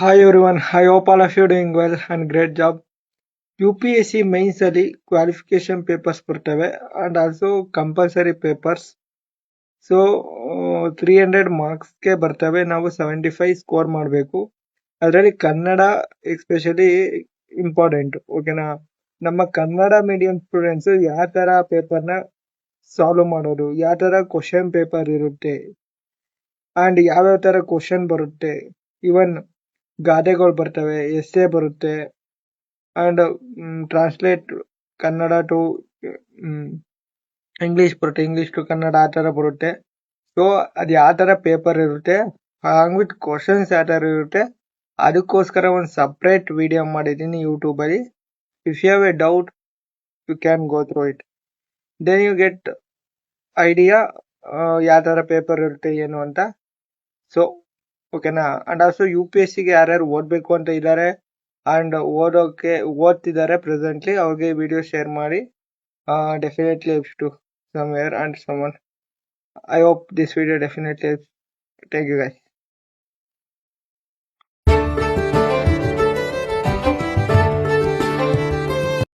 Hi everyone, I hope all of you doing well and great job. UPSC mains ಅಲ್ಲಿ qualification papers ಬರ್ತವೆ and also compulsory papers. So 300 ಮಾರ್ಕ್ಸ್ಗೆ ಬರ್ತವೆ. ನಾವು 75 score ಮಾಡಬೇಕು. ಅದರಲ್ಲಿ Kannada especially important. ಓಕೆನಾ? ನಮ್ಮ ಕನ್ನಡ ಮೀಡಿಯಂ ಸ್ಟೂಡೆಂಟ್ಸ್ ಯಾವ ತರ ಪೇಪರ್ನ ಸಾಲ್ವ್ ಮಾಡೋದು, ಯಾವ ತರ ಕ್ವಶನ್ ಪೇಪರ್ ಇರುತ್ತೆ ಅಂಡ್ ಯಾವ್ಯಾವ ತರ ಕ್ವಶನ್ ಬರುತ್ತೆ, ಇವನ್ ಗಾದೆಗಳು ಬರ್ತವೆ, ಎಸ್ಸೆ ಬರುತ್ತೆ and translate Kannada to English ಬರುತ್ತೆ, ಇಂಗ್ಲಿಷ್ ಟು ಕನ್ನಡ ಆ ತರ ಬರುತ್ತೆ. ಸೊ ಅದು ಯಾವ ತರ ಪೇಪರ್ ಇರುತ್ತೆ ಹಾಂಗ್ಬಿಟ್ಟು ಕ್ವಶನ್ಸ್ ಯಾವ ತರ ಇರುತ್ತೆ ಅದಕ್ಕೋಸ್ಕರ ಒಂದು ಸಪ್ರೇಟ್ ವಿಡಿಯೋ ಮಾಡಿದ್ದೀನಿ ಯೂಟ್ಯೂಬ್ ಅಲ್ಲಿ. If you have a doubt you can go through it, then you get idea ಯಾವ ತರ ಪೇಪರ್ ಇರುತ್ತೆ ಏನು ಅಂತ. ಸೊ ಓಕೆನಾ? ಅಂಡ್ ಆಲ್ಸೋ UPSC ಗೆ ಯಾರ್ಯಾರು ಓದ್ಬೇಕು ಅಂತ ಇದ್ದಾರೆ ಅಂಡ್ ಓದ್ತಿದ್ದಾರೆ ಪ್ರೆಸೆಂಟ್ಲಿ, ಅವ್ರಿಗೆ ವಿಡಿಯೋ ಶೇರ್ ಮಾಡಿ. Definitely helps to somewhere and someone. I hope this video definitely helps. Thank you guys.